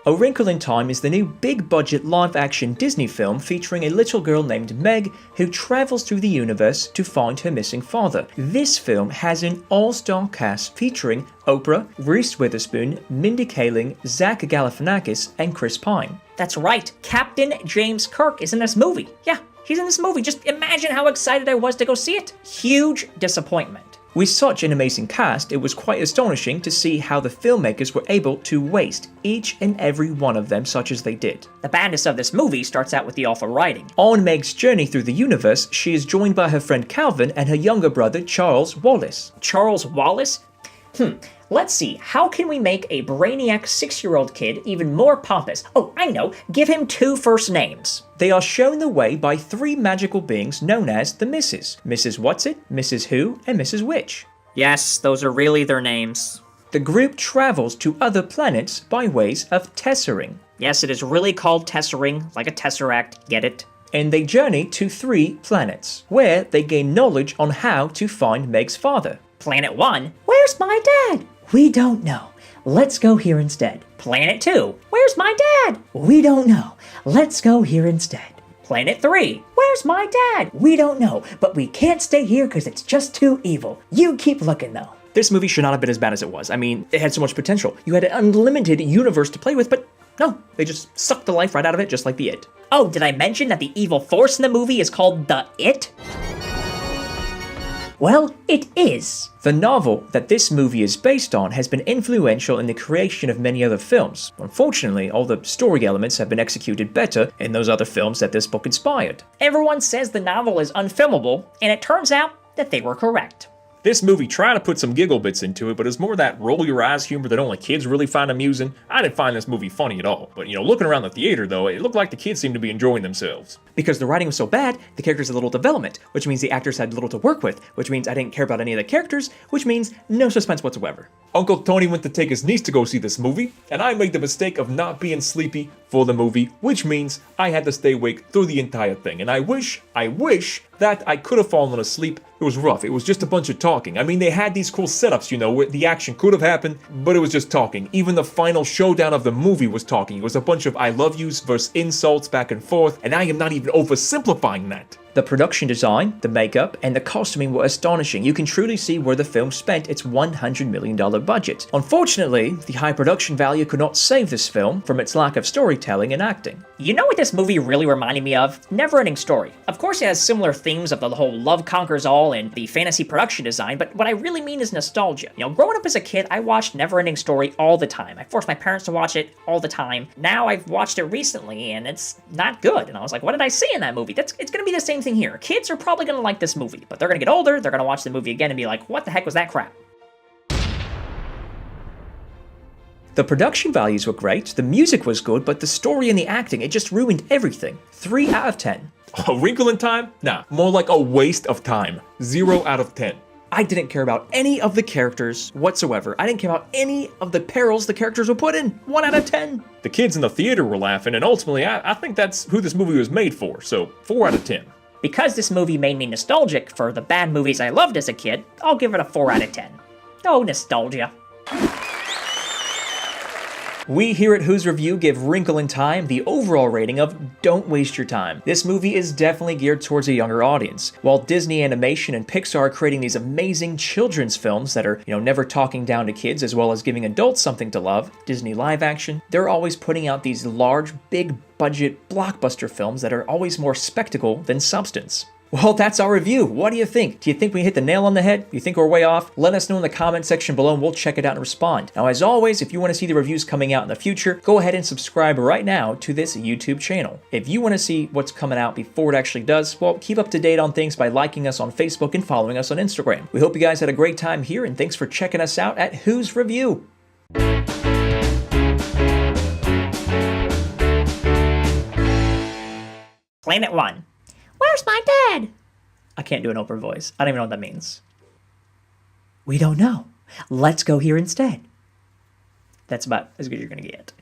A Wrinkle in Time is the new big-budget live-action Disney film featuring a little girl named Meg who travels through the universe to find her missing father. This film has an all-star cast featuring Oprah, Reese Witherspoon, Mindy Kaling, Zach Galifianakis, and Chris Pine. That's right, Captain James Kirk is in this movie. Yeah, he's in this movie. Just imagine how excited I was to go see it. Huge disappointment. With such an amazing cast, it was quite astonishing to see how the filmmakers were able to waste each and every one of them such as they did. The badness of this movie starts out with the awful writing. On Meg's journey through the universe, she is joined by her friend Calvin and her younger brother Charles Wallace. Charles Wallace? Let's see, how can we make a brainiac 6-year-old kid even more pompous? Oh, I know, give him 2 first names. They are shown the way by 3 magical beings known as the Misses. Mrs. Whatsit, Mrs. Who, and Mrs. Witch. Yes, those are really their names. The group travels to other planets by ways of tessering. Yes, it is really called tessering, like a tesseract, get it? And they journey to 3 planets, where they gain knowledge on how to find Meg's father. Planet 1, Where's my dad? We don't know. Let's go here instead. Planet 2, where's my dad? We don't know. Let's go here instead. Planet 3, Where's my dad? We don't know, but we can't stay here because it's just too evil. You keep looking though. This movie should not have been as bad as it was. I mean, it had so much potential. You had an unlimited universe to play with, but no, they just sucked the life right out of it, just like the It. Oh, did I mention that the evil force in the movie is called the It? Well, it is. The novel that this movie is based on has been influential in the creation of many other films. Unfortunately, all the story elements have been executed better in those other films that this book inspired. Everyone says the novel is unfilmable, and it turns out that they were correct. This movie tried to put some giggle bits into it, but it's more that roll your eyes humor that only kids really find amusing. I didn't find this movie funny at all. But looking around the theater though, it looked like the kids seemed to be enjoying themselves. Because the writing was so bad, the characters had little development, which means the actors had little to work with, which means I didn't care about any of the characters, which means no suspense whatsoever. Uncle Tony went to take his niece to go see this movie, and I made the mistake of not being sleepy for the movie, which means I had to stay awake through the entire thing. And I wish that I could have fallen asleep. It was rough. It was just a bunch of talking. I mean, they had these cool setups, where the action could have happened, but it was just talking. Even the final showdown of the movie was talking. It was a bunch of I love yous versus insults back and forth, and I am not even oversimplifying that. The production design, the makeup, and the costuming were astonishing. You can truly see where the film spent its $100 million budget. Unfortunately, the high production value could not save this film from its lack of storytelling and acting. You know what this movie really reminded me of? Neverending Story. Of course it has similar themes of the whole love conquers all and the fantasy production design, but what I really mean is nostalgia. Growing up as a kid, I watched Neverending Story all the time. I forced my parents to watch it all the time. Now I've watched it recently and it's not good. And I was like, what did I see in that movie? It's gonna be the same thing here. Kids are probably gonna like this movie, but they're gonna get older, they're gonna watch the movie again and be like, what the heck was that crap? The production values were great, the music was good, but the story and the acting, it just ruined everything. 3 out of 10. A Wrinkle in Time? Nah, more like a waste of time. 0 out of 10. I didn't care about any of the characters whatsoever. I didn't care about any of the perils the characters were put in. 1 out of 10. The kids in the theater were laughing, and ultimately I think that's who this movie was made for, so 4 out of 10. Because this movie made me nostalgic for the bad movies I loved as a kid, I'll give it a 4 out of 10. Oh, nostalgia. We here at Who's Review give Wrinkle in Time the overall rating of don't waste your time. This movie is definitely geared towards a younger audience. While Disney Animation and Pixar are creating these amazing children's films that are, never talking down to kids as well as giving adults something to love, Disney live action, they're always putting out these large, big budget blockbuster films that are always more spectacle than substance. Well, that's our review. What do you think? Do you think we hit the nail on the head? Do you think we're way off? Let us know in the comment section below and we'll check it out and respond. Now, as always, if you want to see the reviews coming out in the future, go ahead and subscribe right now to this YouTube channel. If you want to see what's coming out before it actually does, well, keep up to date on things by liking us on Facebook and following us on Instagram. We hope you guys had a great time here and thanks for checking us out at Who's Review. Planet 1. Where's my dad? I can't do an Oprah voice. I don't even know what that means. We don't know. Let's go here instead. That's about as good as you're gonna get.